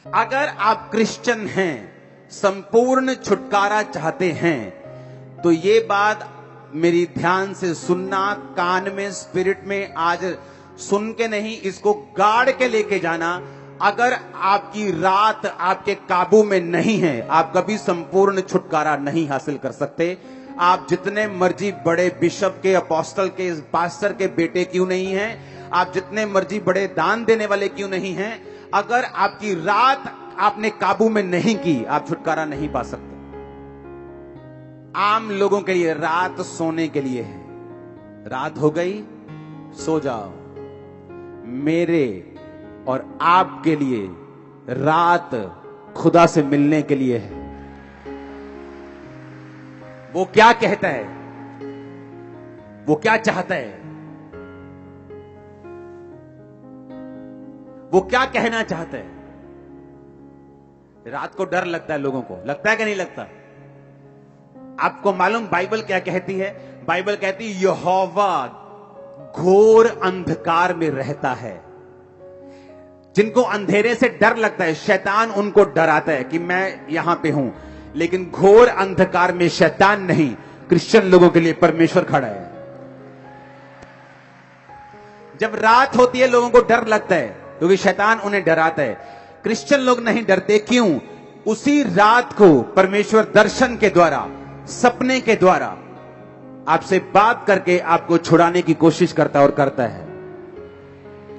अगर आप क्रिश्चियन हैं, संपूर्ण छुटकारा चाहते हैं, तो ये बात मेरी ध्यान से सुनना, कान में, स्पिरिट में आज सुन के नहीं, इसको गाड़ के लेके जाना। अगर आपकी रात आपके काबू में नहीं है, आप कभी संपूर्ण छुटकारा नहीं हासिल कर सकते। आप जितने मर्जी बड़े बिशप के, अपोस्टल के, पास्टर के बेटे क्यों नहीं हैं, आप जितने मर्जी बड़े दान देने वाले क्यों नहीं हैं, अगर आपकी रात आपने काबू में नहीं की, आप छुटकारा नहीं पा सकते। आम लोगों के लिए रात सोने के लिए है। रात हो गई, सो जाओ। मेरे और आपके लिए रात खुदा से मिलने के लिए है। वो क्या कहता है, वो क्या चाहता है, वो क्या कहना चाहता है। रात को डर लगता है लोगों को, लगता है कि नहीं लगता? आपको मालूम बाइबल क्या कहती है? बाइबल कहती है यहोवा घोर अंधकार में रहता है। जिनको अंधेरे से डर लगता है, शैतान उनको डराता है कि मैं यहां पे हूं, लेकिन घोर अंधकार में शैतान नहीं, क्रिश्चियन लोगों के लिए परमेश्वर खड़ा है। जब रात होती है लोगों को डर लगता है क्योंकि शैतान उन्हें डराता है। क्रिश्चियन लोग नहीं डरते, क्यों? उसी रात को परमेश्वर दर्शन के द्वारा, सपने के द्वारा आपसे बात करके आपको छुड़ाने की कोशिश करता है और करता है।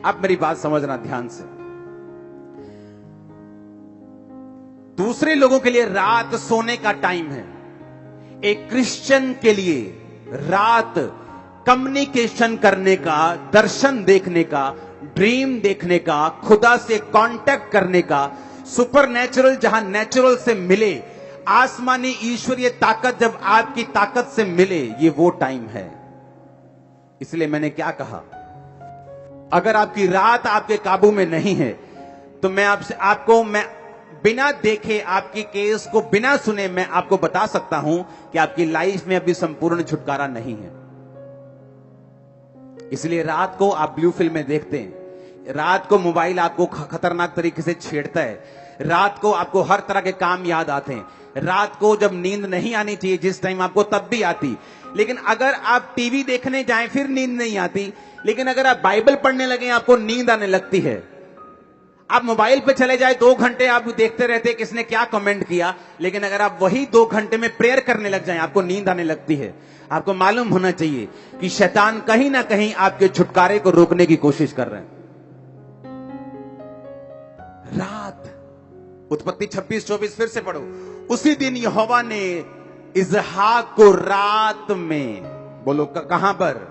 आप मेरी बात समझना ध्यान से। दूसरे लोगों के लिए रात सोने का टाइम है। एक क्रिश्चियन के लिए रात कम्युनिकेशन करने का, दर्शन देखने का, ड्रीम देखने का, खुदा से कांटेक्ट करने का, सुपरनेचुरल जहां नेचुरल से मिले, आसमानी ईश्वरीय ताकत जब आपकी ताकत से मिले, ये वो टाइम है। इसलिए मैंने क्या कहा, अगर आपकी रात आपके काबू में नहीं है, तो मैं बिना देखे, आपकी केस को बिना सुने, मैं आपको बता सकता हूं कि आपकी लाइफ में अभी संपूर्ण छुटकारा नहीं है। इसलिए रात को आप ब्लू फिल्में देखते हैं, रात को मोबाइल आपको खतरनाक तरीके से छेड़ता है, रात को आपको हर तरह के काम याद आते हैं, रात को जब नींद नहीं आनी चाहिए जिस टाइम आपको, तब भी आती। लेकिन अगर आप टीवी देखने जाएं फिर नींद नहीं आती, लेकिन अगर आप बाइबल पढ़ने लगे आपको नींद आने लगती है। आप मोबाइल पे चले जाए, 2 घंटे आप देखते रहते किसने क्या कमेंट किया, लेकिन अगर आप वही 2 घंटे में प्रेयर करने लग जाएं, आपको नींद आने लगती है। आपको मालूम होना चाहिए कि शैतान कहीं ना कहीं आपके छुटकारे को रोकने की कोशिश कर रहे हैं। रात, उत्पत्ति 26-24 फिर से पढ़ो। उसी दिन यहोवा ने इसहाक को रात में, बोलो कहां पर?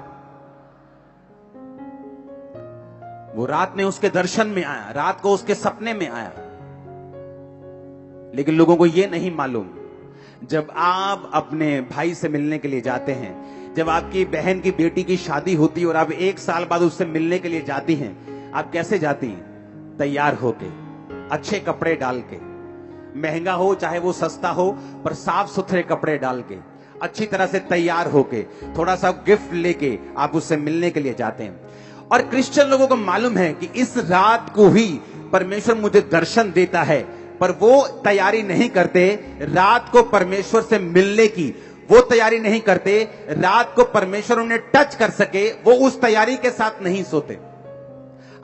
वो रात में उसके दर्शन में आया, रात को उसके सपने में आया। लेकिन लोगों को यह नहीं मालूम, जब आप अपने भाई से मिलने के लिए जाते हैं, जब आपकी बहन की बेटी की शादी होती है और आप 1 साल बाद उससे मिलने के लिए जाती हैं, आप कैसे जाती हैं? तैयार होके, अच्छे कपड़े डाल के, महंगा हो चाहे वो सस्ता हो, पर साफ सुथरे कपड़े डाल के, अच्छी तरह से तैयार होके, थोड़ा सा गिफ्ट लेके आप उससे मिलने के लिए जाते हैं। और क्रिश्चियन लोगों को मालूम है कि इस रात को ही परमेश्वर मुझे दर्शन देता है, पर वो तैयारी नहीं करते रात को परमेश्वर से मिलने की, वो तैयारी नहीं करते रात को परमेश्वर उन्हें टच कर सके, वो उस तैयारी के साथ नहीं सोते।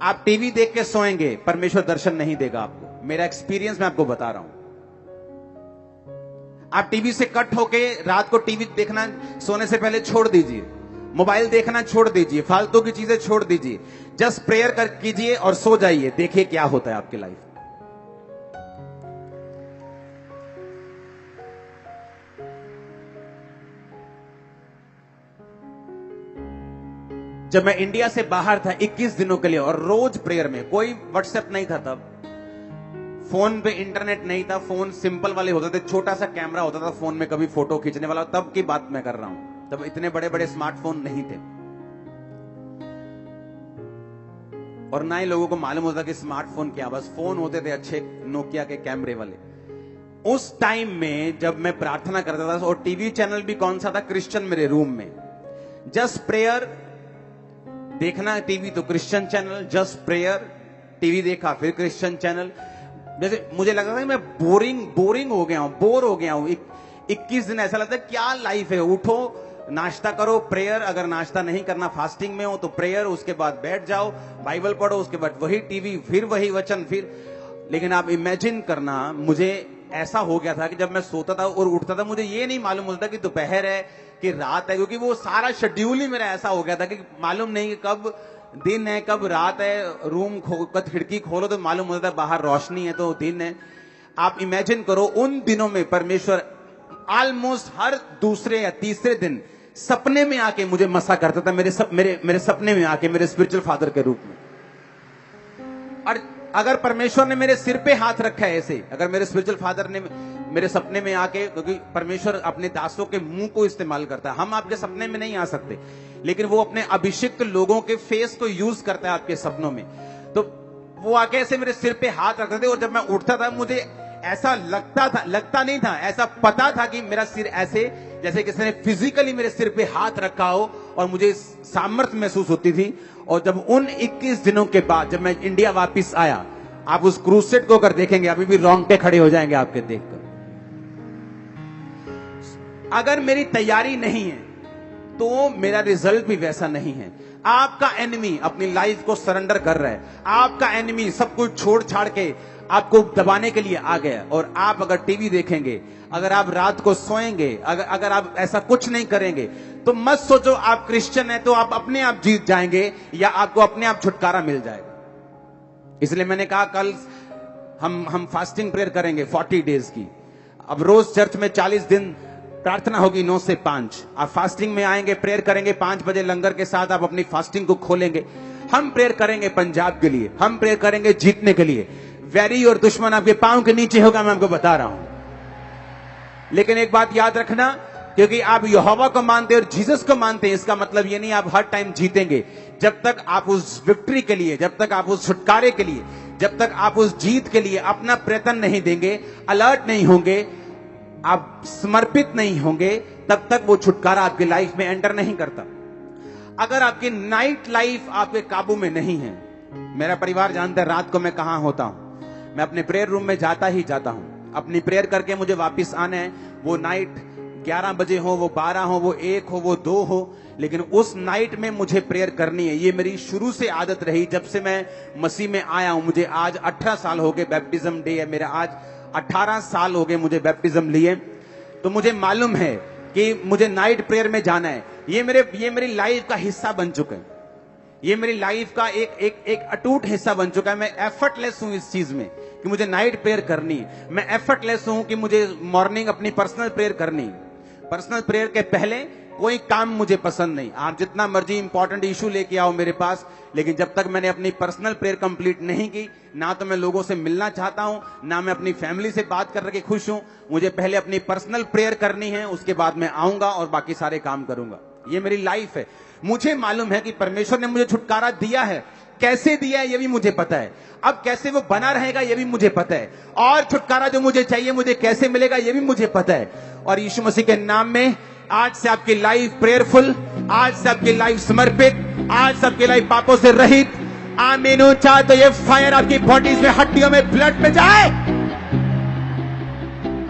आप टीवी देख के सोएंगे, परमेश्वर दर्शन नहीं देगा आपको। मेरा एक्सपीरियंस मैं आपको बता रहा हूं। आप टीवी से कट होके रात को टीवी देखना सोने से पहले छोड़ दीजिए, मोबाइल देखना छोड़ दीजिए, फालतू की चीजें छोड़ दीजिए, जस्ट प्रेयर कर कीजिए और सो जाइए। देखिए क्या होता है आपकी लाइफ। जब मैं इंडिया से बाहर था 21 दिनों के लिए, और रोज प्रेयर में, कोई व्हाट्सएप नहीं था तब, फोन पे इंटरनेट नहीं था, फोन सिंपल वाले होते थे, छोटा सा कैमरा होता था फोन में, कभी फोटो खींचने वाला, तब की बात मैं कर रहा हूं। तब इतने बड़े बड़े स्मार्टफोन नहीं थे, और ना ही लोगों को मालूम होता कि स्मार्टफोन क्या, बस फोन होते थे अच्छे नोकिया के कैमरे वाले। उस टाइम में जब मैं प्रार्थना करता था, और टीवी चैनल भी कौन सा था? क्रिश्चियन मेरे रूम में। जस्ट प्रेयर देखना टीवी तो Christian channel, just prayer TV देखा, फिर क्रिश्चियन चैनल। जैसे मुझे लग रहा था कि मैं बोरिंग हो गया हूं, बोर हो गया हूं। 21 दिन ऐसा लगता है क्या लाइफ है। उठो, नाश्ता करो, प्रेयर, अगर नाश्ता नहीं करना फास्टिंग में हो तो प्रेयर, उसके बाद बैठ जाओ, बाइबल पढ़ो, उसके बाद वही टीवी, फिर वही वचन, फिर। लेकिन आप इमेजिन करना, मुझे ऐसा हो गया था कि जब मैं सोता था और उठता था, मुझे ये नहीं मालूम होता कि दोपहर है कि रात है, क्योंकि वो सारा शेड्यूल ही मेरा ऐसा हो गया था कि मालूम नहीं कि कब दिन है कब रात है। रूम खिड़की खोलो तो मालूम होता है बाहर रोशनी है तो दिन है। आप इमेजिन करो, उन दिनों में परमेश्वर ऑलमोस्ट हर दूसरे या तीसरे दिन सपने में आके मुझे मसा करता था, मेरे सपने में आके, मेरे स्पिरिचुअल फादर के रूप में। और अगर परमेश्वर ने मेरे सिर पे हाथ रखा है ऐसे, अगर मेरे स्पिरिचुअल फादर ने मेरे सपने में आके, क्योंकि परमेश्वर अपने दासों के मुंह को इस्तेमाल करता है, हम आपके सपने में नहीं आ सकते, लेकिन वो अपने अभिषिक्त लोगों के फेस को यूज करता है आपके सपनों में। तो वो आके ऐसे मेरे सिर पे हाथ रखते थे, और जब मैं उठता था मुझे ऐसा लगता नहीं था, ऐसा पता था कि मेरा सिर ऐसे, जैसे किसी ने फिजिकली मेरे सिर पे हाथ रखा हो, और मुझे सामर्थ्य महसूस होती थी। और जब उन 21 दिनों के बाद जब मैं इंडिया वापस आया, आप उस क्रूसेड को अगर देखेंगे, अभी भी रोंगटे खड़े हो जाएंगे आपके देखकर। अगर मेरी तैयारी नहीं है तो मेरा रिजल्ट भी वैसा नहीं है। आपका एनिमी अपनी लाइफ को सरेंडर कर रहा है, आपका एनिमी सब कुछ छोड़ छाड़ के आपको दबाने के लिए आ गया। और आप अगर टीवी देखेंगे, अगर आप रात को सोएंगे, अगर आप ऐसा कुछ नहीं करेंगे, तो मत सोचो आप क्रिश्चियन है तो आप अपने आप जीत जाएंगे या आपको अपने आप छुटकारा मिल जाएगा। इसलिए मैंने कहा कल हम फास्टिंग प्रेयर करेंगे 40 डेज की। अब रोज चर्च में 40 दिन प्रार्थना होगी 9 से 5। आप फास्टिंग में आएंगे, प्रेयर करेंगे 5 बजे लंगर के साथ, आप अपनी फास्टिंग को खोलेंगे। हम प्रेयर करेंगे पंजाब के लिए, हम प्रेयर करेंगे जीतने के लिए। वैरी और दुश्मन आपके पांव के नीचे होगा, मैं आपको बता रहा हूं। लेकिन एक बात याद रखना, क्योंकि आप यहोवा को मानते हैं और जीसस को मानते हैं, इसका मतलब ये नहीं आप हर टाइम जीतेंगे। जब तक आप उस विक्ट्री के लिए, जब तक आप उस छुटकारे के लिए, जब तक आप उस जीत के लिए अपना प्रयत्न नहीं देंगे, अलर्ट नहीं होंगे, आप समर्पित नहीं होंगे, तब तक वो छुटकारा आपकी लाइफ में एंटर नहीं करता। अगर आपकी नाइट लाइफ आपके काबू में नहीं है, मेरा परिवार जानता है रात को मैं कहां होता हूं, मैं अपने प्रेयर रूम में जाता ही जाता हूं। अपनी प्रेयर करके मुझे वापस आना है, वो नाइट 11 बजे हो, वो 12 हो, वो 1 हो, वो 2 हो, लेकिन उस नाइट में मुझे प्रेयर करनी है। ये मेरी शुरू से आदत रही, जब से मैं मसीह में आया हूं। मुझे आज 18 साल हो गए, बैप्टिज्म डे है मेरा आज, 18 साल हो गए मुझे बैप्टिज्म लिए। तो मुझे मालूम है कि मुझे नाइट प्रेयर में जाना है। ये मेरी लाइफ का हिस्सा बन चुका है, ये मेरी लाइफ का एक अटूट हिस्सा बन चुका है। मैं एफर्टलेस हूं इस चीज में कि मुझे नाइट प्रेयर करनी है। मैं एफर्टलेस हूं कि मुझे मॉर्निंग अपनी पर्सनल प्रेयर करनी है। पर्सनल प्रेयर के पहले कोई काम मुझे पसंद नहीं। आप जितना मर्जी इंपॉर्टेंट इशू लेके आओ मेरे पास, लेकिन जब तक मैंने अपनी पर्सनल प्रेयर कंप्लीट नहीं की, ना तो मैं लोगों से मिलना चाहता हूं, ना मैं अपनी फैमिली से बात करके खुश हूं। मुझे पहले अपनी पर्सनल प्रेयर करनी है, उसके बाद मैं आऊंगा और बाकी सारे काम करूंगा। ये मेरी लाइफ है। मुझे मालूम है कि परमेश्वर ने मुझे छुटकारा दिया है, कैसे दिया है ये भी मुझे पता है, अब कैसे वो बना रहेगा ये भी मुझे पता है, और छुटकारा जो मुझे चाहिए मुझे कैसे मिलेगा ये भी मुझे पता है। और यीशु मसीह के नाम में आज से आपकी लाइफ प्रेयरफुल, आज से आपकी लाइफ समर्पित, आज से आपकी लाइफ पापों से रहित। आमीन। चाहे तो ये फायर आपकी बॉडीज में, हड्डियों में, ब्लड में जाए।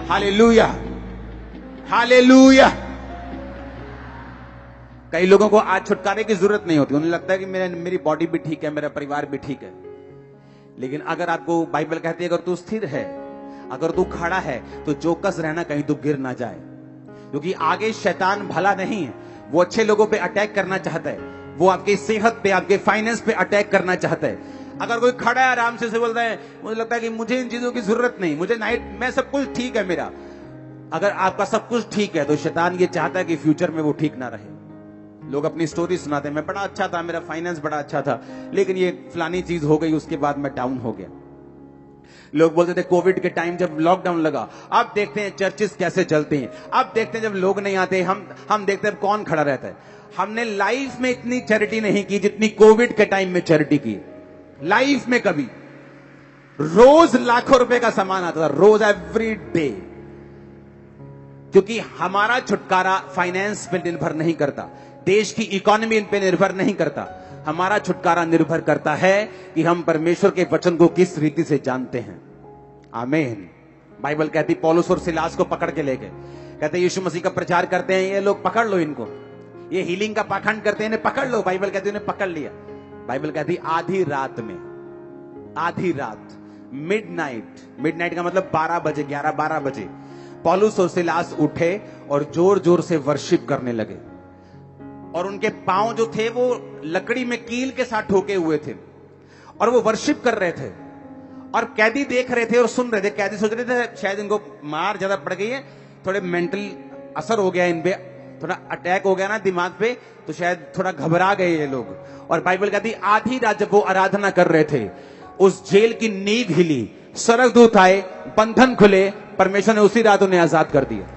Hallelujah, hallelujah. कई लोगों को आज छुटकारे की जरूरत नहीं होती, उन्हें लगता है कि मेरी बॉडी भी ठीक है, मेरा परिवार भी ठीक है। लेकिन अगर आपको बाइबल कहती है अगर तू स्थिर है, अगर तू खड़ा है, तो चौकस रहना कहीं तू गिर ना जाए, क्योंकि आगे शैतान भला नहीं है। वो अच्छे लोगों पे अटैक करना चाहता है, वो आपकी सेहत पे, आपके फाइनेंस पे अटैक करना चाहता है। अगर कोई खड़ा है आराम से बोलता है मुझे लगता है कि मुझे इन चीजों की जरूरत नहीं, मुझे नाइट में सब कुछ ठीक है मेरा। अगर आपका सब कुछ ठीक है तो शैतान ये चाहता है कि फ्यूचर में वो ठीक ना रहे। लोग अपनी स्टोरी सुनाते हैं, मैं बड़ा अच्छा था, मेरा फाइनेंस बड़ा अच्छा था, लेकिन ये फलानी चीज हो गई, उसके बाद मैं डाउन हो गया। लोग बोलते थे कोविड के टाइम जब लॉकडाउन लगा, अब देखते हैं चर्चेस कैसे चलते हैं, अब देखते हैं जब लोग नहीं आते, हम देखते हैं कौन खड़ा रहता है। हमने लाइफ में इतनी चैरिटी नहीं की जितनी कोविड के टाइम में चैरिटी की। लाइफ में कभी रोज लाखों रुपए का सामान आता था, रोज, एवरी डे। क्योंकि हमारा छुटकारा फाइनेंस पे निर्भर नहीं करता, देश की इकोनॉमी पे निर्भर नहीं करता। हमारा छुटकारा निर्भर करता है कि हम परमेश्वर के वचन को किस रीति से जानते हैं। आमीन। बाइबल कहती पौलुस और सिलास को पकड़ के लेके कहते यीशु मसीह का प्रचार करते हैं ये लोग, पकड़ लो इनको, ये हीलिंग का पाखंड करते हैं, इन्हें पकड़ लो। बाइबल कहती उन्हें पकड़ लिया। बाइबल कहती आधी रात में, आधी रात, मिडनाइट का मतलब 12 बजे, 11-12 बजे पौलुस और सिलास उठे और जोर जोर से वर्शिप करने लगे। और उनके पांव जो थे वो लकड़ी में कील के साथ ठोके हुए थे और वो वर्शिप कर रहे थे। और कैदी देख रहे थे और सुन रहे थे। कैदी सोच रहे थे शायद इनको मार ज्यादा पड़ गई है, थोड़े मेंटल असर हो गया इन पे, थोड़ा अटैक हो गया ना दिमाग पे, तो शायद थोड़ा घबरा गए ये लोग। और बाइबल कहती आधी रात जब वो आराधना कर रहे थे, उस जेल की नींव हिली, स्वर्गदूत आए, बंधन खुले, परमेश्वर ने उसी रात उन्हें आजाद कर दिया।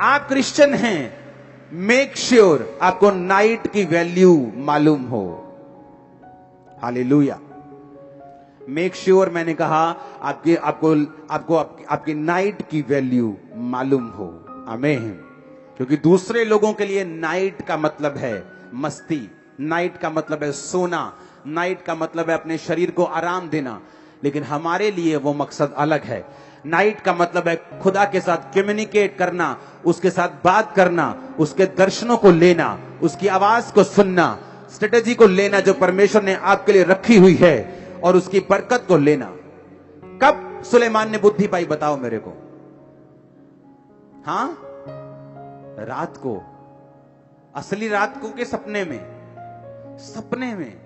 आप क्रिश्चियन हैं, मेक श्योर आपको नाइट की वैल्यू मालूम हो। हालेलुया। मेक श्योर मैंने कहा आपकी नाइट की वैल्यू मालूम हो। आमीन। क्योंकि दूसरे लोगों के लिए नाइट का मतलब है मस्ती, नाइट का मतलब है सोना, नाइट का मतलब है अपने शरीर को आराम देना, लेकिन हमारे लिए वो मकसद अलग है। नाइट का मतलब है खुदा के साथ कम्युनिकेट करना, उसके साथ बात करना, उसके दर्शनों को लेना, उसकी आवाज को सुनना, स्ट्रेटेजी को लेना जो परमेश्वर ने आपके लिए रखी हुई है, और उसकी बरकत को लेना। कब सुलेमान ने बुद्धि पाई बताओ मेरे को? हां, रात को। असली रात को के सपने में? सपने में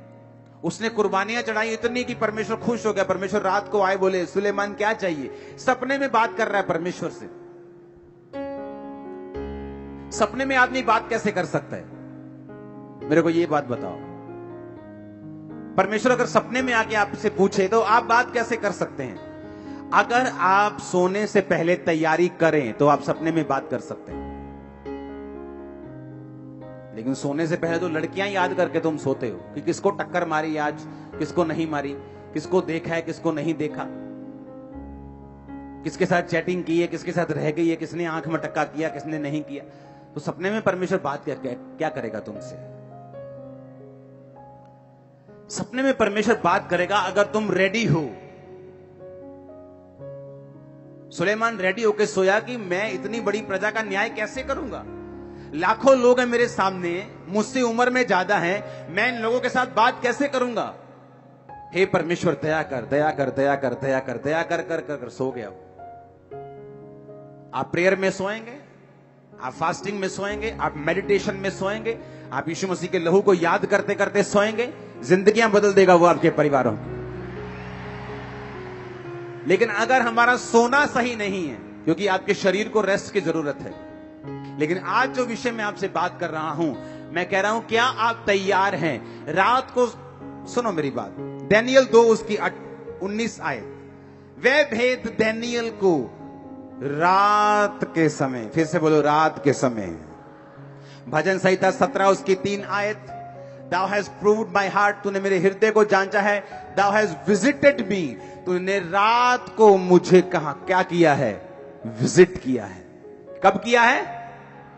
उसने कुर्बानियां चढ़ाई इतनी कि परमेश्वर खुश हो गया। परमेश्वर रात को आए, बोले सुलेमान क्या चाहिए? सपने में बात कर रहा है परमेश्वर से। सपने में आदमी बात कैसे कर सकता है? मेरे को ये बात बताओ। परमेश्वर अगर सपने में आके आपसे पूछे तो आप बात कैसे कर सकते हैं? अगर आप सोने से पहले तैयारी करें तो आप सपने में बात कर सकते हैं, लेकिन सोने से पहले तो लड़कियां याद करके तुम सोते हो कि किसको टक्कर मारी आज, किसको नहीं मारी, किसको देखा है, किसको नहीं देखा, किसके साथ चैटिंग की है, किसके साथ रह गई है, किसने आंख में टक्का किया, किसने नहीं किया। तो सपने में परमेश्वर बात क्या करेगा तुमसे? सपने में परमेश्वर बात करेगा अगर तुम रेडी हो। सुलेमान रेडी होकर सोया कि मैं इतनी बड़ी प्रजा का न्याय कैसे करूंगा? लाखों लोग हैं मेरे सामने, मुझसे उम्र में ज्यादा हैं, मैं इन लोगों के साथ बात कैसे करूंगा? हे परमेश्वर दया कर, दया कर, दया कर, दया कर, दया कर कर कर, कर सो गया। आप प्रेयर में सोएंगे, आप फास्टिंग में सोएंगे, आप मेडिटेशन में सोएंगे, आप यीशु मसीह के लहू को याद करते करते सोएंगे, जिंदगियां बदल देगा वो आपके परिवारों की। लेकिन अगर हमारा सोना सही नहीं है, क्योंकि आपके शरीर को रेस्ट की जरूरत है, लेकिन आज जो विषय में आपसे बात कर रहा हूं, मैं कह रहा हूं क्या आप तैयार हैं? रात को सुनो मेरी बात, दानियल 2 उसकी 19 आयत, वे भेद दानियल को रात के समय, फिर से बोलो रात के समय। भजन संहिता 17 उसकी 3 आयत, Thou hast proved my heart, तूने मेरे हृदय को जांचा है। Thou hast visited me, तूने रात को मुझे कहा क्या किया है? विजिट किया है। कब किया है?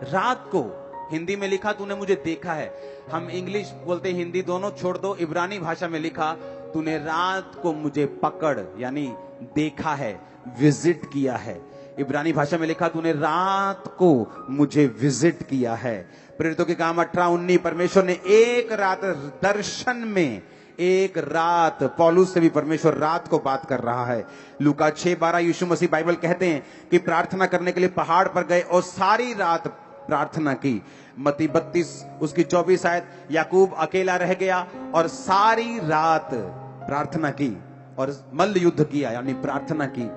रात को। हिंदी में लिखा तूने मुझे देखा है, हम इंग्लिश बोलते हिंदी दोनों छोड़ दो, इब्रानी भाषा में लिखा तूने रात को मुझे पकड़ यानी देखा है, विजिट किया है। इब्रानी भाषा में लिखा तूने रात को मुझे विजिट किया है। प्रेरितों के काम 18-19, परमेश्वर ने एक रात दर्शन में, एक रात, पौलुस से भी परमेश्वर रात को बात कर रहा है। लूका 6:12 यीशु मसीह बाइबल कहते हैं कि प्रार्थना करने के लिए पहाड़ पर गए और सारी रात प्रार्थना की। मत्ती 32 उसकी 24 आयत, याकूब अकेला रह गया और सारी रात प्रार्थना की और मल्ल युद्ध किया यानी प्रार्थना की।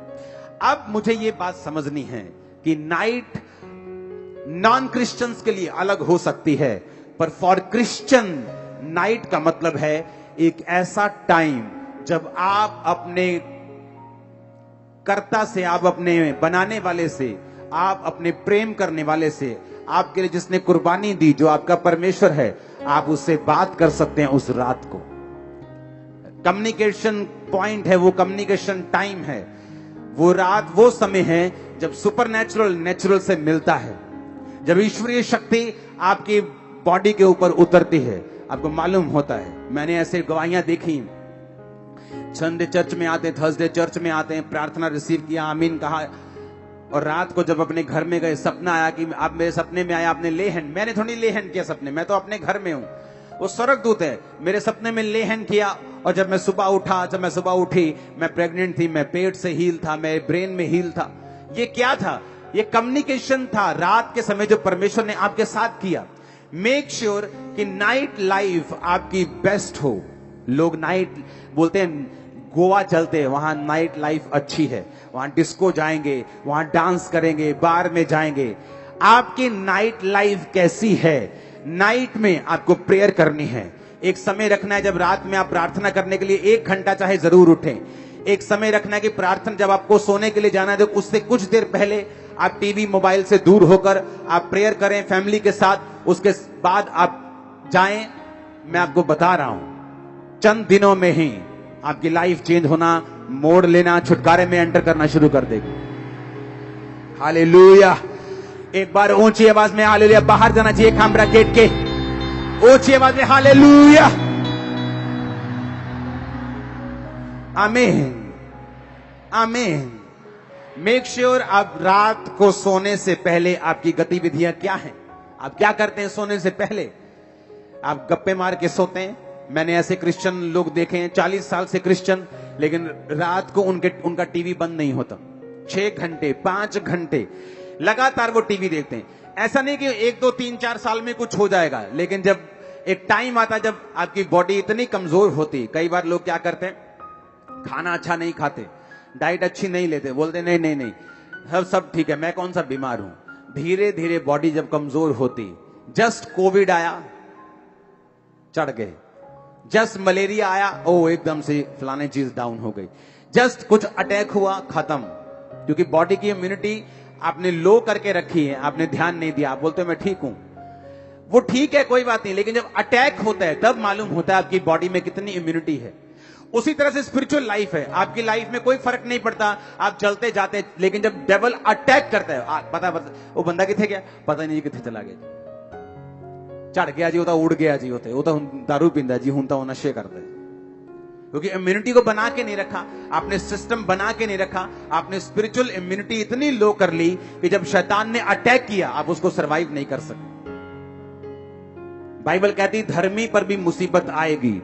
अब मुझे ये बात समझनी है कि नाइट नॉन क्रिश्चियंस के लिए अलग हो सकती है, पर फॉर क्रिश्चियन नाइट का मतलब है एक ऐसा टाइम जब आप अपने कर्ता से, आप अपने बनाने वाले से, आप अपने प्रेम करने वाले से, आपके लिए जिसने कुर्बानी दी, जो आपका परमेश्वर है, आप उससे बात कर सकते हैं उस रात को। कम्युनिकेशन पॉइंट है वो, कम्युनिकेशन टाइम है वो। रात वो समय है जब सुपरनैचुरल नेचुरल से मिलता है, जब ईश्वरीय शक्ति आपकी बॉडी के ऊपर उतरती है। आपको मालूम होता है, मैंने ऐसे गवाहियां देखी संडे चर्च में आते हैं, थर्सडे चर्च में आते हैं, प्रार्थना रिसीव किया, आमीन कहा, और रात को जब अपने घर में गए सपना आया कि आप मेरे सपने में आया, आपने ले हैंड, मैंने थोड़ी ले हैंड किया सपने, मैं तो अपने घर में हूं, वो स्वर्गदूत है, मेरे सपने में ले हैंड किया। और जब मैं सुबह उठी, मैं प्रेग्नेंट थी, मैं पेट से हील था, मैं ब्रेन में हील था। ये क्या था? ये कम्युनिकेशन था रात के समय जो परमेश्वर ने आपके साथ किया। मेक श्योर कि नाइट लाइफ आपकी बेस्ट हो। लोग नाइट बोलते हैं, गोवा चलते हैं, वहां नाइट लाइफ अच्छी है, वहां डिस्को जाएंगे, वहां डांस करेंगे, बार में जाएंगे। आपकी नाइट लाइफ कैसी है? नाइट में आपको प्रेयर करनी है। एक समय रखना है जब रात में आप प्रार्थना करने के लिए 1 घंटा चाहे जरूर उठें। एक समय रखना है कि प्रार्थना जब आपको सोने के लिए जाना है तो उससे कुछ देर पहले आप टीवी मोबाइल से दूर होकर आप प्रेयर करें फैमिली के साथ। उसके बाद आप जाएं। मैं आपको बता रहा हूं, चंद दिनों में ही आपकी लाइफ चेंज होना, मोड़ लेना, छुटकारे में एंटर करना शुरू कर देगी। हालेलुया। एक बार ऊंची आवाज में हालेलुया बाहर जाना चाहिए खामरा गेट के, ऊंची आवाज में हालेलुया। आमीन, आमीन। मेक श्योर आप रात को सोने से पहले आपकी गतिविधियां क्या हैं? आप क्या करते हैं सोने से पहले? आप गप्पे मार के सोते हैं? मैंने ऐसे क्रिश्चियन लोग देखे हैं 40 साल से क्रिश्चियन, लेकिन रात को उनका टीवी बंद नहीं होता। 6 घंटे 5 घंटे लगातार वो टीवी देखते हैं। ऐसा नहीं कि 1 2 3 4 साल में कुछ हो जाएगा, लेकिन जब एक टाइम आता है जब आपकी बॉडी इतनी कमजोर होती। कई बार लोग क्या करते हैं, खाना अच्छा नहीं खाते, डाइट अच्छी नहीं लेते, बोलते नहीं नहीं नहीं सब ठीक है, मैं कौन सा बीमार हूं। धीरे धीरे बॉडी जब कमजोर होती, जस्ट कोविड आया चढ़ गए, जस्ट मलेरिया आया ओ एकदम से फलाने चीज डाउन हो गई, जस्ट कुछ अटैक हुआ खत्म। क्योंकि बॉडी की इम्यूनिटी आपने लो करके रखी है, आपने ध्यान नहीं दिया। आप बोलते हो मैं ठीक हूं, वो ठीक है कोई बात नहीं, लेकिन जब अटैक होता है तब मालूम होता है आपकी बॉडी में कितनी इम्यूनिटी है। उसी तरह से स्पिरिचुअल लाइफ है। आपकी लाइफ में कोई फर्क नहीं पड़ता, आप चलते जाते, लेकिन जब डेविल अटैक करता है, पता वो बंदा किथे गया, पता नहीं किथे चला गया, चढ़ गया जी, होता उड़ गया जी, होते वो तो दारू पींदा जी, हूं तो नशे करता है। क्योंकि इम्यूनिटी को बना के नहीं रखा आपने, सिस्टम बना के नहीं रखा आपने। स्पिरिचुअल इम्यूनिटी इतनी लो कर ली कि जब शैतान ने अटैक किया आप उसको सरवाइव नहीं कर सके। बाइबल कहती धर्मी पर भी मुसीबत आएगी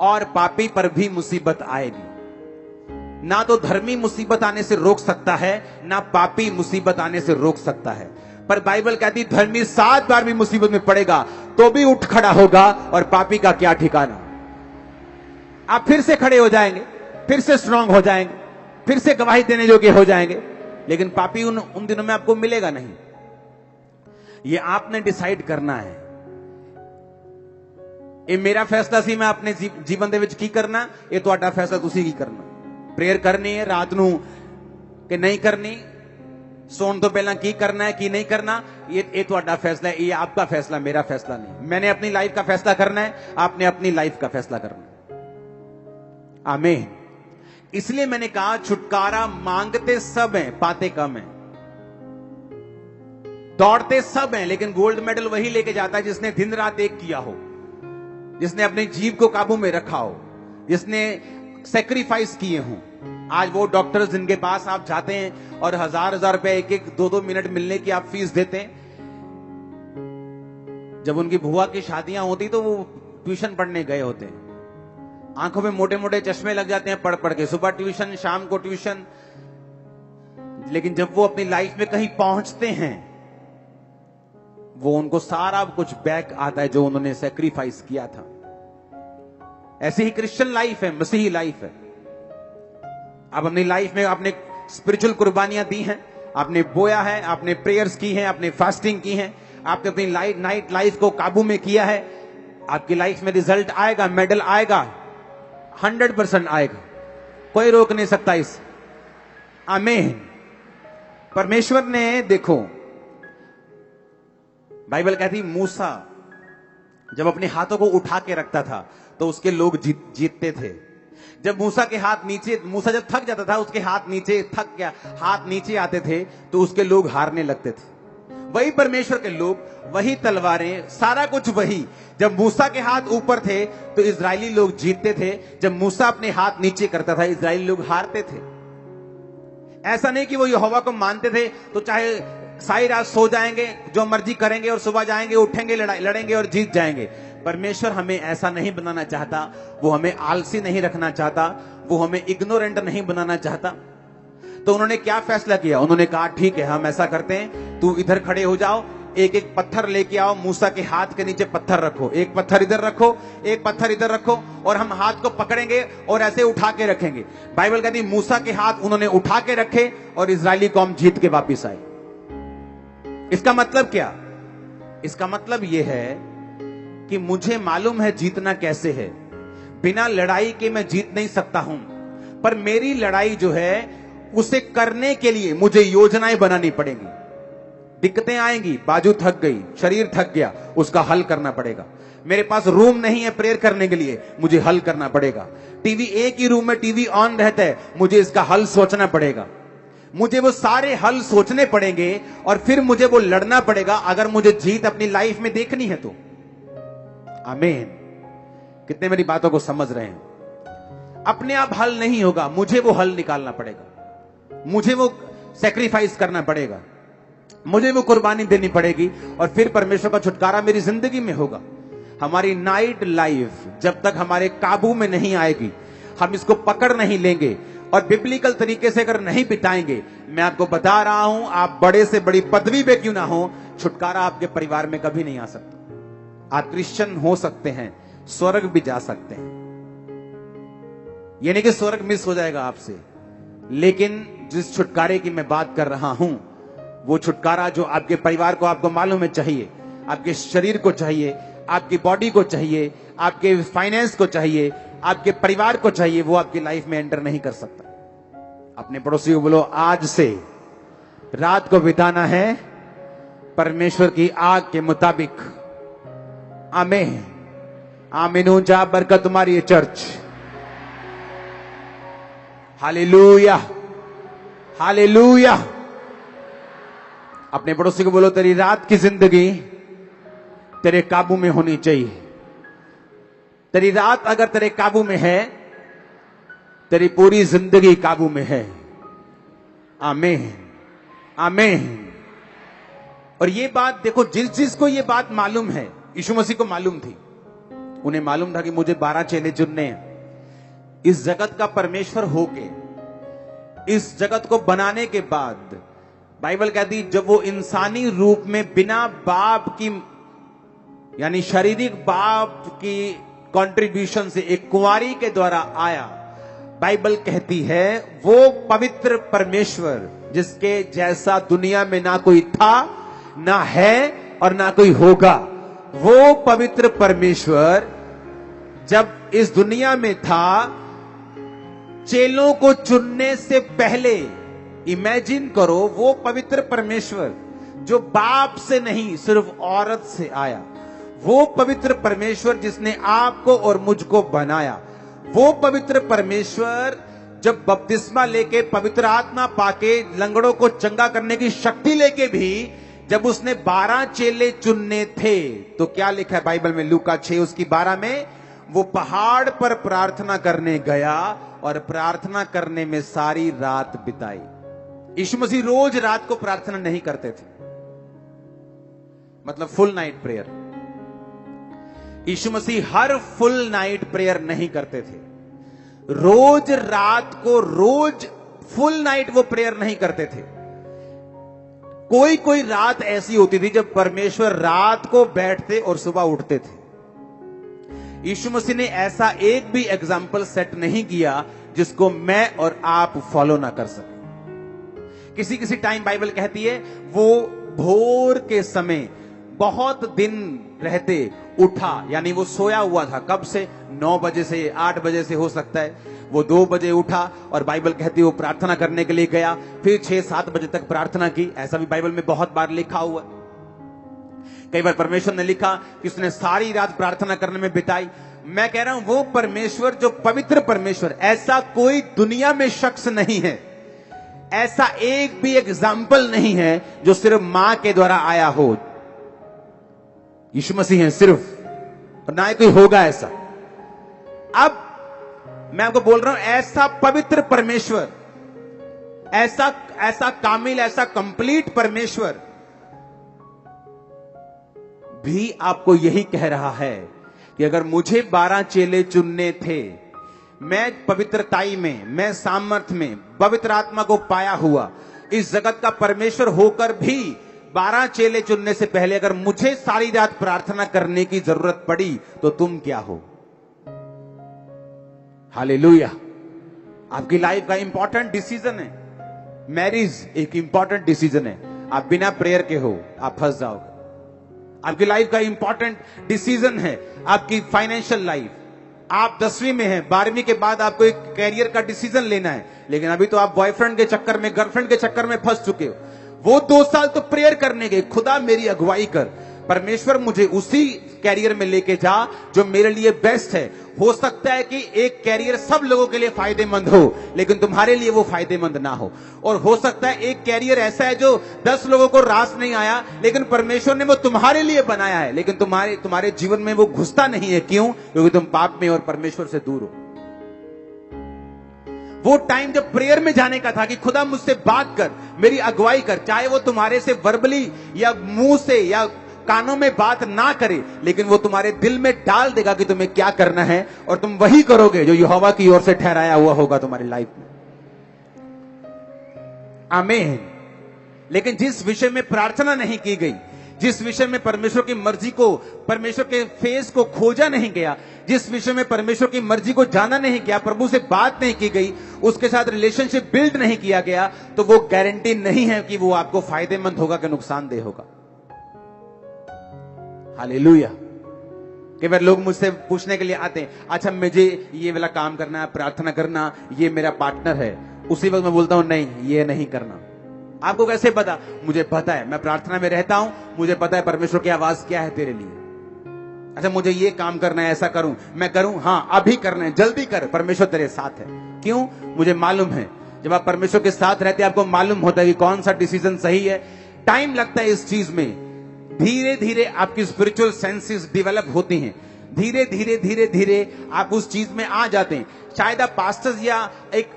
और पापी पर भी मुसीबत आएगी। ना तो धर्मी मुसीबत आने से रोक सकता है, ना पापी मुसीबत आने से रोक सकता है। पर बाइबल कहती धर्मी 7 बार भी मुसीबत में पड़ेगा तो भी उठ खड़ा होगा, और पापी का क्या ठिकाना। आप फिर से खड़े हो जाएंगे, फिर से स्ट्रांग हो जाएंगे, फिर से गवाही देने योग्य हो जाएंगे, लेकिन पापी उन दिनों में आपको मिलेगा नहीं। ये आपने डिसाइड करना है। ਇਹ मेरा फैसला सी मैं अपने जीवन ਦੇ ਵਿੱਚ ਕੀ ਕਰਨਾ, ਇਹ ਤੁਹਾਡਾ फैसला ਤੁਸੀਂ ਕੀ ਕਰਨਾ। प्रेयर करनी है रात ਨੂੰ कि नहीं करनी, सोने तो पहला की करना है की नहीं करना, ये ਤੁਹਾਡਾ फैसला है, ये आपका फैसला, मेरा फैसला नहीं। मैंने अपनी लाइफ का फैसला करना है, आपने अपनी लाइफ का फैसला करना है। आमीन। इसलिए मैंने कहा छुटकारा मांगते सब हैं, पाते कम हैं। दौड़ते सब हैं, लेकिन गोल्ड मेडल वही लेके जाता है जिसने दिन रात एक किया हो, जिसने अपने जीव को काबू में रखा हो, जिसने सेक्रीफाइस किए हों। आज वो डॉक्टर्स जिनके पास आप जाते हैं और हजार रुपए 1 2 मिनट मिलने की आप फीस देते हैं, जब उनकी बुआ की शादियां होती तो वो ट्यूशन पढ़ने गए होते हैं, आंखों में मोटे मोटे चश्मे लग जाते हैं पढ़ पढ़ के, सुबह ट्यूशन शाम को ट्यूशन। लेकिन जब वो अपनी लाइफ में कहीं पहुंचते हैं, वो उनको सारा कुछ बैक आता है जो उन्होंने सैक्रिफाइस किया था। ऐसी ही क्रिश्चियन लाइफ है, मसीही लाइफ है। आप अपनी लाइफ में आपने स्पिरिचुअल कुर्बानियां दी हैं, आपने बोया है, आपने प्रेयर्स की हैं, आपने फास्टिंग की है, आपने अपनी नाइट लाइफ को काबू में किया है। आपकी लाइफ में रिजल्ट आएगा, मेडल आएगा, 100% आएगा, कोई रोक नहीं सकता इस। आमीन। परमेश्वर ने देखो, बाइबल कहती मूसा जब अपने हाथों को उठा के रखता था तो उसके लोग जीतते थे। जब मूसा के हाथ नीचे, मूसा जब थक जाता था, उसके हाथ नीचे थक गया, हाथ नीचे आते थे तो उसके लोग हारने लगते थे। वही परमेश्वर के लोग, वही तलवारें, सारा कुछ वही। जब मूसा के हाथ ऊपर थे तो इजरायली लोग जीतते थे, जब मूसा अपने हाथ नीचे करता था इजरायली लोग हारते थे। ऐसा नहीं कि वो यहोवा को मानते थे तो चाहे सारी रात सो जाएंगे, जो मर्जी करेंगे, और सुबह जाएंगे, उठेंगे, लड़ेंगे और जीत जाएंगे। परमेश्वर हमें ऐसा नहीं बनाना चाहता। वो हमें आलसी नहीं रखना चाहता, वो हमें इग्नोरेंट नहीं बनाना चाहता। तो उन्होंने क्या फैसला किया? उन्होंने कहा ठीक है, हम ऐसा करते हैं, तू इधर खड़े हो जाओ, एक एक पत्थर लेके आओ, मूसा के हाथ के नीचे पत्थर रखो, एक पत्थर इधर रखो, एक पत्थर इधर रखो, और हम हाथ को पकड़ेंगे और ऐसे उठा के रखेंगे। बाइबल कहती है मूसा के हाथ उन्होंने उठा के रखे और इजरायली कौम जीत के वापिस आई। इसका मतलब क्या? इसका मतलब यह है कि मुझे मालूम है जीतना कैसे है। बिना लड़ाई के मैं जीत नहीं सकता हूं, पर मेरी लड़ाई जो है उसे करने के लिए मुझे योजनाएं बनानी पड़ेंगी। दिक्कतें आएंगी, बाजू थक गई, शरीर थक गया, उसका हल करना पड़ेगा। मेरे पास रूम नहीं है प्रेयर करने के लिए, मुझे हल करना पड़ेगा। टीवी, एक ही रूम में टीवी ऑन रहता है, मुझे इसका हल सोचना पड़ेगा। मुझे वो सारे हल सोचने पड़ेंगे और फिर मुझे वो लड़ना पड़ेगा, अगर मुझे जीत अपनी लाइफ में देखनी है तो। आमीन। कितने मेरी बातों को समझ रहे हैं? अपने आप हल नहीं होगा, मुझे वो हल निकालना पड़ेगा, मुझे वो सैक्रिफाइस करना पड़ेगा, मुझे वो कुर्बानी देनी पड़ेगी, और फिर परमेश्वर का छुटकारा मेरी जिंदगी में होगा। हमारी नाइट लाइफ जब तक हमारे काबू में नहीं आएगी, हम इसको पकड़ नहीं लेंगे और बिब्लिकल तरीके से अगर नहीं बिताएंगे, मैं आपको बता रहा हूं, आप बड़े से बड़ी पदवी पे क्यों ना हो, छुटकारा आपके परिवार में कभी नहीं आ सकता। आप क्रिश्चियन हो सकते हैं, स्वर्ग भी जा सकते हैं, यानी कि स्वर्ग मिस हो जाएगा आपसे, लेकिन जिस छुटकारे की मैं बात कर रहा हूं, वो छुटकारा जो आपके परिवार को, आपको मालूम है, चाहिए, आपके शरीर को चाहिए, आपकी बॉडी को चाहिए, आपके फाइनेंस को चाहिए, आपके परिवार को चाहिए, वो आपकी लाइफ में एंटर नहीं कर सकता। अपने पड़ोसी को बोलो, आज से रात को बिताना है परमेश्वर की आग के मुताबिक। आमीन। आमीन। जा बरकत तुम्हारी है चर्च। Hallelujah, hallelujah. अपने पड़ोसी को बोलो, तेरी रात की जिंदगी तेरे काबू में होनी चाहिए। तेरी रात अगर तेरे काबू में है, तेरी पूरी जिंदगी काबू में है। आमीन, आमीन। और ये बात देखो, जिस को ये बात मालूम है, यीशु मसीह को मालूम थी, उन्हें मालूम था कि मुझे 12 चेले चुनने हैं। इस जगत का परमेश्वर होके, इस जगत को बनाने के बाद, बाइबल कहती जब वो इंसानी रूप में बिना बाप की, यानी शारीरिक बाप की कंट्रीब्यूशन से एक कुंवारी के द्वारा आया, बाइबल कहती है वो पवित्र परमेश्वर जिसके जैसा दुनिया में ना कोई था, ना है और ना कोई होगा, वो पवित्र परमेश्वर जब इस दुनिया में था, चेलों को चुनने से पहले, इमेजिन करो, वो पवित्र परमेश्वर जो बाप से नहीं सिर्फ औरत से आया, वो पवित्र परमेश्वर जिसने आपको और मुझको बनाया, वो पवित्र परमेश्वर जब बपतिस्मा लेके, पवित्र आत्मा पाके, लंगड़ों को चंगा करने की शक्ति लेके भी जब उसने 12 चेले चुनने थे, तो क्या लिखा है बाइबल में? लूका 6 उसकी 12 में, वो पहाड़ पर प्रार्थना करने गया और प्रार्थना करने में सारी रात बिताई। यीशु मसीह रोज रात को प्रार्थना नहीं करते थे, मतलब फुल नाइट प्रेयर। यीशु मसीह हर फुल नाइट प्रेयर नहीं करते थे, रोज रात को, रोज फुल नाइट वो प्रेयर नहीं करते थे। कोई कोई रात ऐसी होती थी जब परमेश्वर रात को बैठते और सुबह उठते थे। यीशु मसीह ने ऐसा एक भी एग्जाम्पल सेट नहीं किया जिसको मैं और आप फॉलो ना कर सके। किसी किसी टाइम बाइबल कहती है वो भोर के समय बहुत दिन रहते उठा, यानी वो सोया हुआ था, कब से? 9 बजे से, 8 बजे से हो सकता है, वो 2 बजे उठा और बाइबल कहती है वो प्रार्थना करने के लिए गया, फिर 6-7 बजे तक प्रार्थना की। ऐसा भी बाइबल में बहुत बार लिखा हुआ है। कई बार परमेश्वर ने लिखा कि उसने सारी रात प्रार्थना करने में बिताई। मैं कह रहा हूं वो परमेश्वर जो पवित्र परमेश्वर, ऐसा कोई दुनिया में शख्स नहीं है, ऐसा एक भी एग्जाम्पल नहीं है जो सिर्फ मां के द्वारा आया हो। यीशु मसीह है सिर्फ, और ना ही कोई होगा ऐसा। अब मैं आपको बोल रहा हूं, ऐसा पवित्र परमेश्वर, ऐसा कामिल, ऐसा कंप्लीट परमेश्वर भी आपको यही कह रहा है कि अगर मुझे 12 चेले चुनने थे, मैं पवित्रताई में, मैं सामर्थ्य में, पवित्र आत्मा को पाया हुआ इस जगत का परमेश्वर होकर भी 12 चेले चुनने से पहले अगर मुझे सारी रात प्रार्थना करने की जरूरत पड़ी, तो तुम क्या हो? हालेलुया। आपकी लाइफ का इंपॉर्टेंट डिसीजन है। मैरिज एक इंपॉर्टेंट डिसीजन है। आप बिना प्रेयर के हो, आप फंस जाओगे। आपकी लाइफ का इंपॉर्टेंट डिसीजन है आपकी फाइनेंशियल लाइफ। आप 10वीं में हैं, 12वीं के बाद आपको एक कैरियर का डिसीजन लेना है, लेकिन अभी तो आप बॉयफ्रेंड के चक्कर में, गर्लफ्रेंड के चक्कर में फंस चुके हो। वो 2 साल तो प्रेयर करने गए, खुदा मेरी अगुवाई कर, परमेश्वर मुझे उसी कैरियर में लेके जा जो मेरे लिए बेस्ट है। हो सकता है कि एक कैरियर सब लोगों के लिए फायदेमंद हो, लेकिन तुम्हारे लिए वो फायदेमंद ना हो। और हो सकता है एक कैरियर ऐसा है जो 10 लोगों को रास नहीं आया, लेकिन परमेश्वर ने वो तुम्हारे लिए बनाया है, लेकिन तुम्हारे जीवन में वो घुसता नहीं है। क्यों? क्योंकि तुम पाप में और परमेश्वर से दूर हो। वो टाइम जब प्रेयर में जाने का था कि खुदा मुझसे बात कर, मेरी अगुवाई कर, चाहे वो तुम्हारे से वर्बली या मुंह से या कानों में बात ना करे, लेकिन वो तुम्हारे दिल में डाल देगा कि तुम्हें क्या करना है, और तुम वही करोगे जो यहोवा की ओर से ठहराया हुआ होगा तुम्हारी लाइफ में। आमीन। लेकिन जिस विषय में प्रार्थना नहीं की गई, जिस विषय में परमेश्वर की मर्जी को, परमेश्वर के फेस को खोजा नहीं गया, जिस विषय में परमेश्वर की मर्जी को जाना नहीं गया, प्रभु से बात नहीं की गई, उसके साथ रिलेशनशिप बिल्ड नहीं किया गया, तो वो गारंटी नहीं है कि वो आपको फायदेमंद होगा कि नुकसानदेह होगा। हालेलुया। कई बार लोग मुझसे पूछने के लिए आते हैं, अच्छा मुझे ये वाला काम करना है, प्रार्थना करना, ये मेरा पार्टनर है। उसी वक्त मैं बोलता हूं नहीं, ये नहीं करना। आपको कैसे पता? मुझे पता है, मैं प्रार्थना में रहता हूं, मुझे पता है परमेश्वर की आवाज क्या है तेरे लिए। अच्छा मुझे ये काम करना है, ऐसा करूं, मैं करूं, हाँ अभी करना है, जल्दी कर, परमेश्वर तेरे साथ है। क्यों? मुझे मालूम है, जब आप परमेश्वर के साथ रहते हैं आपको मालूम होता है कि कौन सा डिसीजन सही है। टाइम लगता है इस चीज में, धीरे धीरे आपकी स्पिरिचुअल सेंसेस डेवलप होती हैं, धीरे धीरे धीरे धीरे आप उस चीज में आ जाते हैं। शायद आप पास्टर्स या एक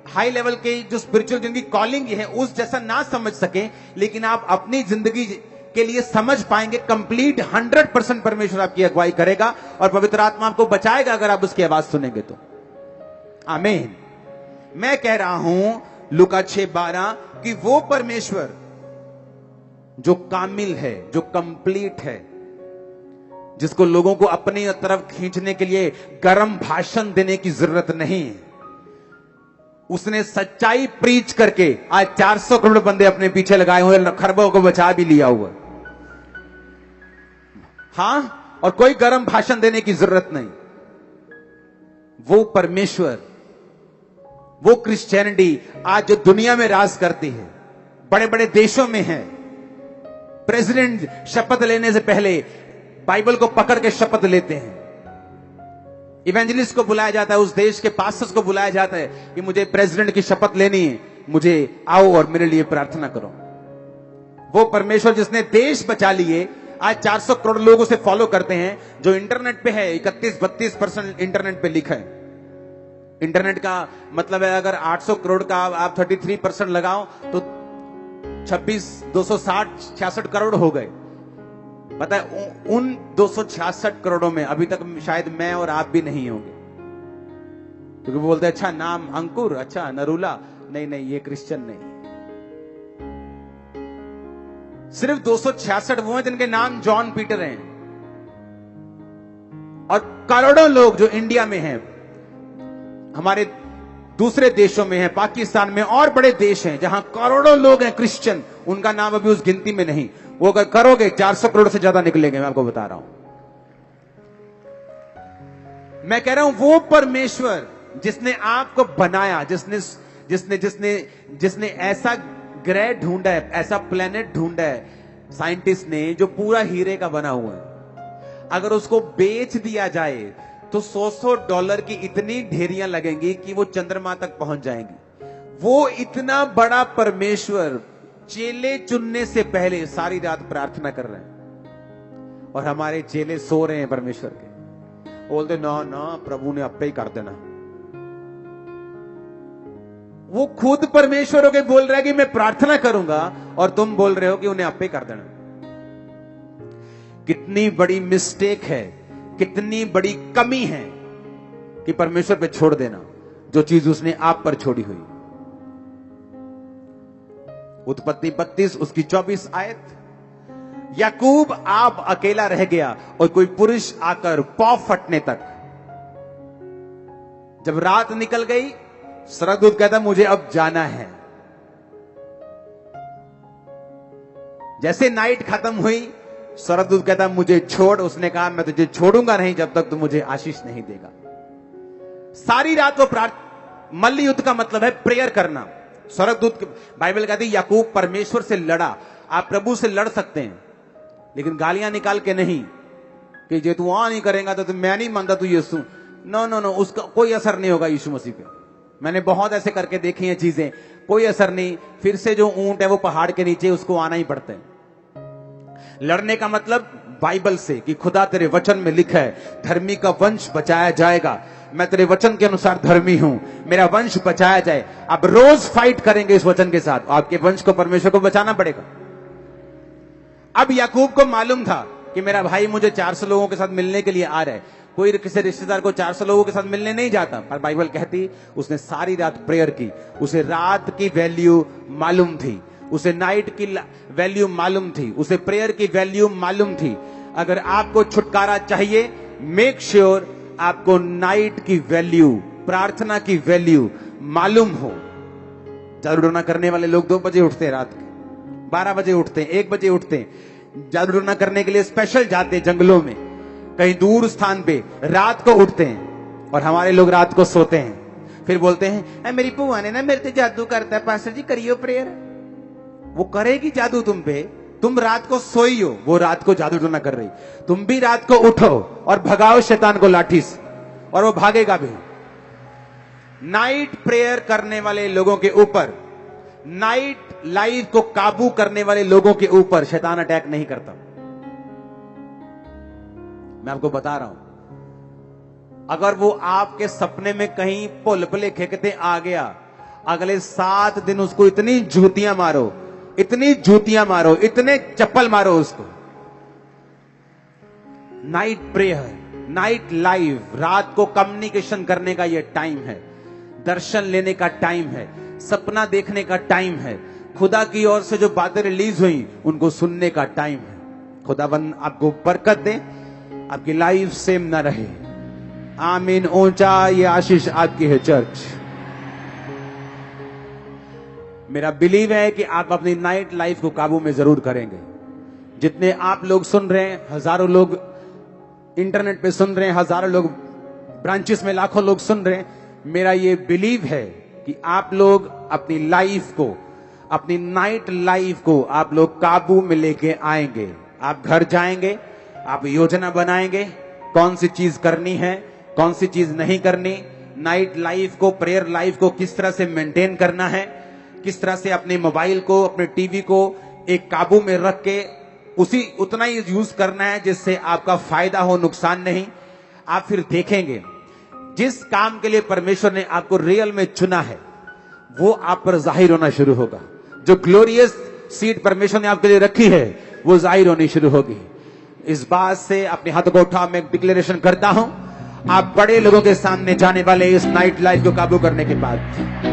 हाई लेवल के जो स्पिरिचुअल जिनकी कॉलिंग है उस जैसा ना समझ सके, लेकिन आप अपनी जिंदगी के लिए समझ पाएंगे। कंप्लीट 100% परमेश्वर आपकी अगुवाई करेगा और पवित्र आत्मा आपको बचाएगा अगर आप उसकी आवाज सुनेंगे तो। आमीन। मैं कह रहा हूं लूका 6:12 कि वो परमेश्वर जो कामिल है, जो कंप्लीट है, जिसको लोगों को अपनी तरफ खींचने के लिए गर्म भाषण देने की जरूरत नहीं है, उसने सच्चाई प्रीच करके आज 400 करोड़ बंदे अपने पीछे लगाए हुए, खरबों को बचा भी लिया हुआ। हां, और कोई गर्म भाषण देने की जरूरत नहीं। वो परमेश्वर, वो क्रिश्चियनिटी आज जो दुनिया में राज करती है, बड़े बड़े देशों में है। प्रेसिडेंट शपथ लेने से पहले बाइबल को पकड़ के शपथ लेते हैं। इवेंजलिस्ट को बुलाया जाता है, उस देश के पास्टर्स को बुलाया जाता है कि मुझे प्रेसिडेंट की शपथ लेनी है, मुझे आओ और मेरे लिए प्रार्थना करो। वो परमेश्वर जिसने देश बचा लिए, आज 400 करोड़ लोग उसे फॉलो करते हैं। जो इंटरनेट पे है, 31-32% इंटरनेट पे लिखा है। इंटरनेट का मतलब है अगर 800 करोड़ का आप 33% लगाओ तो 266 करोड़ हो गए। पता है उन 266 करोड़ों में अभी तक शायद मैं और आप भी नहीं होंगे, क्योंकि वो बोलते हैं अच्छा नाम अंकुर, अच्छा नरूला, नहीं ये क्रिश्चियन नहीं। सिर्फ 266 वो हैं जिनके नाम जॉन पीटर हैं, और करोड़ों लोग जो इंडिया में हैं, हमारे दूसरे देशों में हैं, पाकिस्तान में और बड़े देश हैं जहां करोड़ों लोग हैं क्रिश्चियन, उनका नाम अभी उस गिनती में नहीं। वो अगर करोगे 400 करोड़ से ज्यादा निकलेंगे, मैं आपको बता रहा हूं। मैं कह रहा हूं वो परमेश्वर जिसने आपको बनाया, जिसने ऐसा ग्रह ढूंढा है, ऐसा प्लेनेट ढूंढा है साइंटिस्ट ने जो पूरा हीरे का बना हुआ है, अगर उसको बेच दिया जाए तो $100 की इतनी ढेरियां लगेंगी कि वो चंद्रमा तक पहुंच जाएंगी। वो इतना बड़ा परमेश्वर चेले चुनने से पहले सारी रात प्रार्थना कर रहे हैं और हमारे चेले सो रहे हैं परमेश्वर के। बोलते ना ना प्रभु ने आपे ही कर देना। वो खुद परमेश्वर होके बोल रहा है कि मैं प्रार्थना करूंगा और तुम बोल रहे हो कि उन्हें आपे कर देना। कितनी बड़ी मिस्टेक है, कितनी बड़ी कमी है कि परमेश्वर पे छोड़ देना जो चीज उसने आप पर छोड़ी हुई। उत्पत्ति 32 उसकी 24 आयत। याकूब आप अकेला रह गया और कोई पुरुष आकर पौ फटने तक। जब रात निकल गई, स्वर्गदूत कहता मुझे अब जाना है। जैसे नाइट खत्म हुई, स्वर्गदूत कहता मुझे छोड़। उसने कहा मैं तुझे छोड़ूंगा नहीं जब तक तू मुझे आशीष नहीं देगा। सारी रात वो मल्ल युद्ध का मतलब है प्रेयर करना। स्वर्गदूत, बाइबल कहती है याकूब परमेश्वर से लड़ा। आप प्रभु से लड़ सकते हैं लेकिन गालियां निकाल के नहीं कि जे तू वहां नहीं करेगा तो मैं नहीं मानता तू यीशु। नो नो नो, उसका कोई असर नहीं होगा यीशु मसीह पे। मैंने बहुत ऐसे करके देखी हैं चीजें, कोई असर नहीं। फिर से जो ऊंट है वो पहाड़ के नीचे, उसको आना ही पड़ता है। लड़ने का मतलब बाइबल से कि खुदा तेरे वचन में लिखा है धर्मी का वंश बचाया जाएगा। मैं तेरे वचन के अनुसार धर्मी हूं, मेरा वंश बचाया जाए। आप रोज फाइट करेंगे इस वचन के साथ, आपके वंश को परमेश्वर को बचाना पड़ेगा। अब याकूब को मालूम था कि मेरा भाई मुझे 400 लोगों के साथ मिलने के लिए आ रहा है। कोई किसी रिश्तेदार को 400 लोगों के साथ मिलने नहीं जाता, पर बाइबल कहती उसने सारी रात प्रेयर की। उसे रात की वैल्यू मालूम थी, उसे नाइट की वैल्यू मालूम थी, उसे प्रेयर की वैल्यू मालूम थी। अगर आपको छुटकारा चाहिए, मेक श्योर आपको नाइट की वैल्यू, प्रार्थना की वैल्यू मालूम हो। जादू टोना करने वाले लोग 2 बजे उठते हैं, रात के 12 बजे उठते हैं, 1 बजे उठते हैं। जादू टोना करने के लिए स्पेशल जाते हैं जंगलों में, कहीं दूर स्थान पे रात को उठते हैं। और हमारे लोग रात को सोते हैं, फिर बोलते हैं मेरी बुआ ने ना मेरे से जादू करता है, पास्टर जी करियो प्रेयर। वो करेगी जादू तुम पे, तुम रात को सोई हो, वो रात को जादू टोना कर रही। तुम भी रात को उठो और भगाओ शैतान को लाठी से, और वो भागेगा भी। नाइट प्रेयर करने वाले लोगों के ऊपर, नाइट लाइफ को काबू करने वाले लोगों के ऊपर शैतान अटैक नहीं करता। मैं आपको बता रहा हूं, अगर वो आपके सपने में कहीं पुलपले खेकते आ गया, अगले 7 दिन उसको इतनी जूतियां मारो, इतनी जूतियां मारो, इतने चप्पल मारो उसको। नाइट प्रेयर, नाइट लाइफ, रात को कम्युनिकेशन करने का यह टाइम है, दर्शन लेने का टाइम है, सपना देखने का टाइम है, खुदा की ओर से जो बातें रिलीज हुई उनको सुनने का टाइम है। खुदाबंद आपको बरकत दे, आपकी लाइफ सेम ना रहे। आमीन। ऊंचा ये आशीष आपकी है चर्च। मेरा बिलीव है कि आप अपनी नाइट लाइफ को काबू में जरूर करेंगे। जितने आप लोग सुन रहे हैं, हजारों लोग इंटरनेट पे सुन रहे हैं, हजारों लोग ब्रांचेस में लाखों लोग सुन रहे हैं, मेरा ये बिलीव है कि आप लोग अपनी लाइफ को, अपनी नाइट लाइफ को आप लोग काबू में लेके आएंगे। आप घर जाएंगे, आप योजना बनाएंगे कौन सी चीज करनी है, कौन सी चीज नहीं करनी। नाइट लाइफ को, प्रेयर लाइफ को किस तरह से मेंटेन करना है, किस तरह से अपने मोबाइल को, अपने टीवी को एक काबू में रख के उसी उतना ही यूज करना है जिससे आपका फायदा हो, नुकसान नहीं। आप फिर देखेंगे जिस काम के लिए परमेश्वर ने आपको रियल में चुना है वो आप पर जाहिर होना शुरू होगा। जो ग्लोरियस सीट परमेश्वर ने आपके लिए रखी है वो जाहिर होनी शुरू होगी। इस बात से अपने हाथों को उठा मैं डिक्लेरेशन करता हूं, आप बड़े लोगों के सामने जाने वाले इस नाइट लाइफ को काबू करने के बाद।